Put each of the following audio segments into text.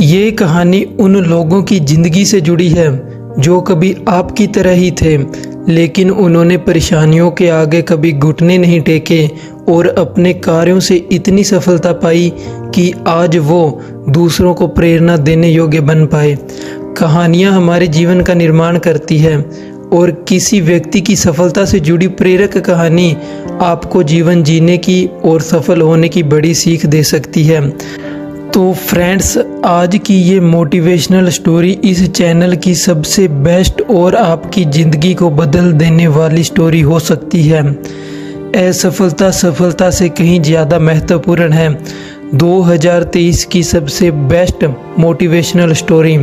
ये कहानी उन लोगों की ज़िंदगी से जुड़ी है जो कभी आपकी तरह ही थे, लेकिन उन्होंने परेशानियों के आगे कभी घुटने नहीं टेके और अपने कार्यों से इतनी सफलता पाई कि आज वो दूसरों को प्रेरणा देने योग्य बन पाए। कहानियाँ हमारे जीवन का निर्माण करती है और किसी व्यक्ति की सफलता से जुड़ी प्रेरक कहानी आपको जीवन जीने की और सफल होने की बड़ी सीख दे सकती है। तो फ्रेंड्स, आज की ये मोटिवेशनल स्टोरी इस चैनल की सबसे बेस्ट और आपकी ज़िंदगी को बदल देने वाली स्टोरी हो सकती है। असफलता सफलता से कहीं ज़्यादा महत्वपूर्ण है। 2023 की सबसे बेस्ट मोटिवेशनल स्टोरी।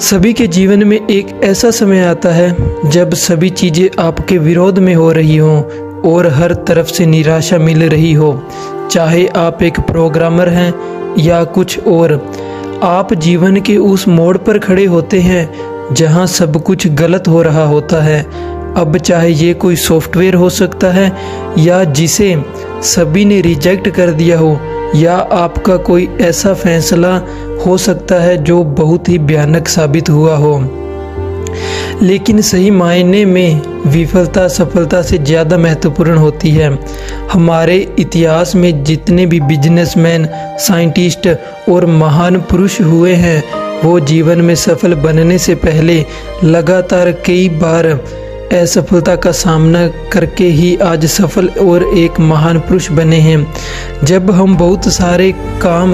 सभी के जीवन में एक ऐसा समय आता है जब सभी चीज़ें आपके विरोध में हो रही हों और हर तरफ से निराशा मिल रही हो। चाहे आप एक प्रोग्रामर हैं या कुछ और, आप जीवन के उस मोड़ पर खड़े होते हैं जहां सब कुछ गलत हो रहा होता है। अब चाहे ये कोई सॉफ्टवेयर हो सकता है या जिसे सभी ने रिजेक्ट कर दिया हो, या आपका कोई ऐसा फैसला हो सकता है जो बहुत ही भयानक साबित हुआ हो। लेकिन सही मायने में विफलता सफलता से ज़्यादा महत्वपूर्ण होती है। हमारे इतिहास में जितने भी बिजनेसमैन, साइंटिस्ट और महान पुरुष हुए हैं, वो जीवन में सफल बनने से पहले लगातार कई बार असफलता का सामना करके ही आज सफल और एक महान पुरुष बने हैं। जब हम बहुत सारे काम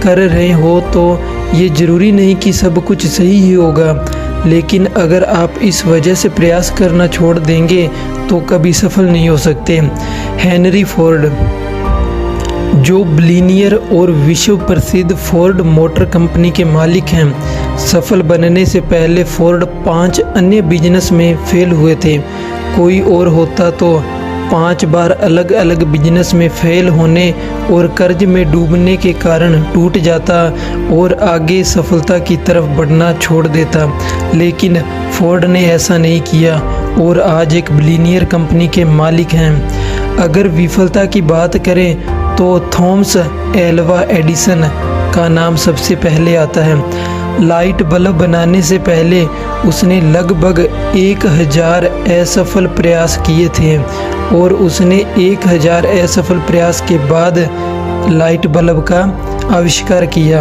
कर रहे हो तो ये ज़रूरी नहीं कि सब कुछ सही ही होगा, लेकिन अगर आप इस वजह से प्रयास करना छोड़ देंगे तो कभी सफल नहीं हो सकते। हेनरी फोर्ड, जो बिलियनियर और विश्व प्रसिद्ध फोर्ड मोटर कंपनी के मालिक हैं, सफल बनने से पहले फोर्ड 5 अन्य बिजनेस में फेल हुए थे। कोई और होता तो 5 बार अलग अलग बिजनेस में फेल होने और कर्ज में डूबने के कारण टूट जाता और आगे सफलता की तरफ बढ़ना छोड़ देता। लेकिन फोर्ड ने ऐसा नहीं किया और आज एक बिलियनियर कंपनी के मालिक हैं। अगर विफलता की बात करें तो थॉमस एल्वा एडिसन का नाम सबसे पहले आता है। लाइट बल्ब बनाने से पहले उसने लगभग 1000 असफल प्रयास किए थे और उसने 1000 असफल प्रयास के बाद लाइट बल्ब का आविष्कार किया।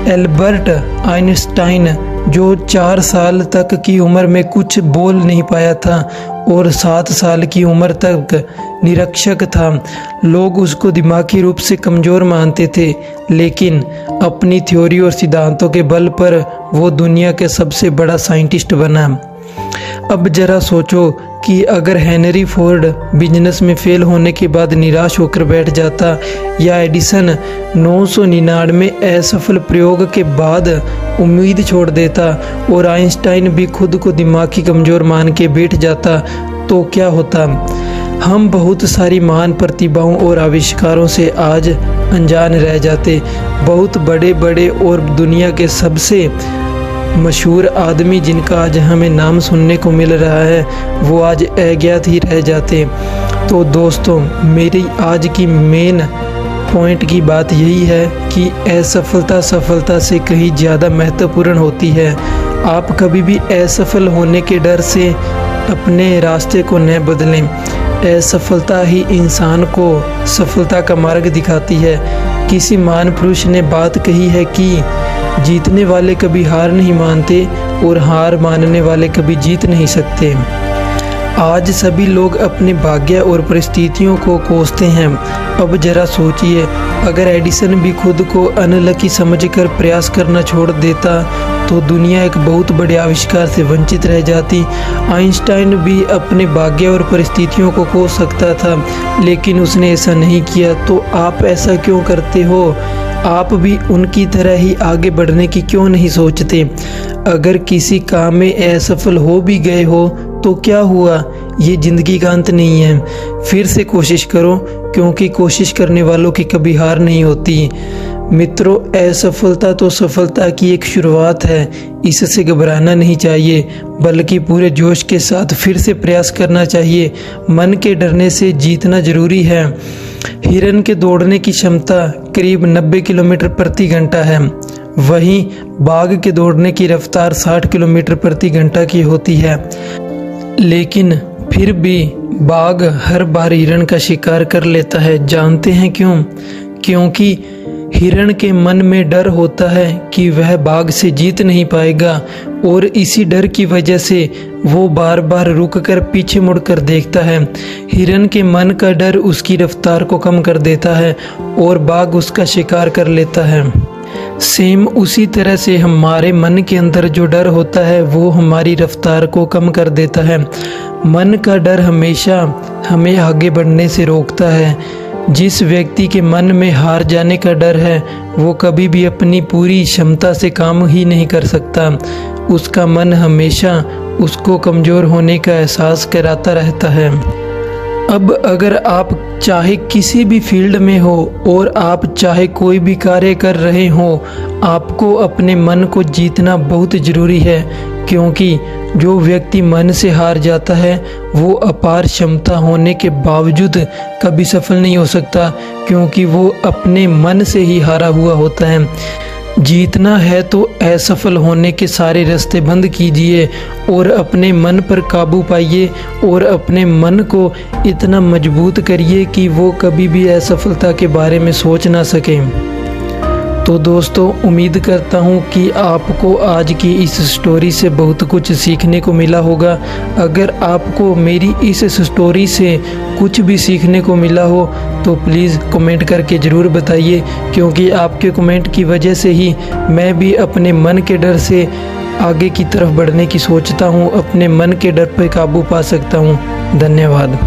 एल्बर्ट आइंस्टाइन, जो 4 साल तक की उम्र में कुछ बोल नहीं पाया था और 7 साल की उम्र तक निरक्षर था, लोग उसको दिमागी रूप से कमज़ोर मानते थे, लेकिन अपनी थ्योरी और सिद्धांतों के बल पर वो दुनिया के सबसे बड़ा साइंटिस्ट बना। अब ज़रा सोचो कि अगर हेनरी फोर्ड बिजनेस में फेल होने के बाद निराश होकर बैठ जाता, या एडिसन 999 असफल प्रयोग के बाद उम्मीद छोड़ देता और आइंस्टाइन भी खुद को दिमागी कमज़ोर मान के बैठ जाता, तो क्या होता? हम बहुत सारी महान प्रतिभाओं और आविष्कारों से आज अनजान रह जाते। बहुत बड़े बड़े और दुनिया के सबसे मशहूर आदमी जिनका आज हमें नाम सुनने को मिल रहा है, वो आज अज्ञात ही रह जाते। तो दोस्तों, मेरी आज की मेन पॉइंट की बात यही है कि असफलता सफलता से कहीं ज़्यादा महत्वपूर्ण होती है। आप कभी भी असफल होने के डर से अपने रास्ते को न बदलें। असफलता ही इंसान को सफलता का मार्ग दिखाती है। किसी महान पुरुष ने बात कही है कि जीतने वाले कभी हार नहीं मानते और हार मानने वाले कभी जीत नहीं सकते। आज सभी लोग अपने भाग्य और परिस्थितियों को कोसते हैं। अब जरा सोचिए, अगर एडिसन भी खुद को अनलकी समझकर प्रयास करना छोड़ देता तो दुनिया एक बहुत बड़े आविष्कार से वंचित रह जाती। आइंस्टाइन भी अपने भाग्य और परिस्थितियों को कोस सकता था, लेकिन उसने ऐसा नहीं किया। तो आप ऐसा क्यों करते हो? आप भी उनकी तरह ही आगे बढ़ने की क्यों नहीं सोचते? अगर किसी काम में असफल हो भी गए हो तो क्या हुआ, ये ज़िंदगी का अंत नहीं है। फिर से कोशिश करो, क्योंकि कोशिश करने वालों की कभी हार नहीं होती। मित्रों, असफलता तो सफलता की एक शुरुआत है। इससे घबराना नहीं चाहिए, बल्कि पूरे जोश के साथ फिर से प्रयास करना चाहिए। मन के डरने से जीतना जरूरी है। हिरन के दौड़ने की क्षमता करीब 90 किलोमीटर प्रति घंटा है, वहीं बाघ के दौड़ने की रफ्तार 60 किलोमीटर प्रति घंटा की होती है, लेकिन फिर भी बाघ हर बार हिरण का शिकार कर लेता है। जानते हैं क्यों? क्योंकि हिरण के मन में डर होता है कि वह बाघ से जीत नहीं पाएगा, और इसी डर की वजह से वो बार बार रुककर पीछे मुड़कर देखता है। हिरण के मन का डर उसकी रफ्तार को कम कर देता है और बाघ उसका शिकार कर लेता है। सेम उसी तरह से हमारे मन के अंदर जो डर होता है वो हमारी रफ्तार को कम कर देता है। मन का डर हमेशा हमें आगे बढ़ने से रोकता है। जिस व्यक्ति के मन में हार जाने का डर है वो कभी भी अपनी पूरी क्षमता से काम ही नहीं कर सकता। उसका मन हमेशा उसको कमज़ोर होने का एहसास कराता रहता है। अब अगर आप चाहे किसी भी फील्ड में हो और आप चाहे कोई भी कार्य कर रहे हो, आपको अपने मन को जीतना बहुत ज़रूरी है, क्योंकि जो व्यक्ति मन से हार जाता है वो अपार क्षमता होने के बावजूद कभी सफल नहीं हो सकता, क्योंकि वो अपने मन से ही हारा हुआ होता है। जीतना है तो असफल होने के सारे रास्ते बंद कीजिए और अपने मन पर काबू पाइए और अपने मन को इतना मजबूत करिए कि वो कभी भी असफलता के बारे में सोच ना सके। तो दोस्तों, उम्मीद करता हूँ कि आपको आज की इस स्टोरी से बहुत कुछ सीखने को मिला होगा। अगर आपको मेरी इस स्टोरी से कुछ भी सीखने को मिला हो तो प्लीज़ कमेंट करके ज़रूर बताइए, क्योंकि आपके कमेंट की वजह से ही मैं भी अपने मन के डर से आगे की तरफ बढ़ने की सोचता हूँ, अपने मन के डर पर काबू पा सकता हूँ। धन्यवाद।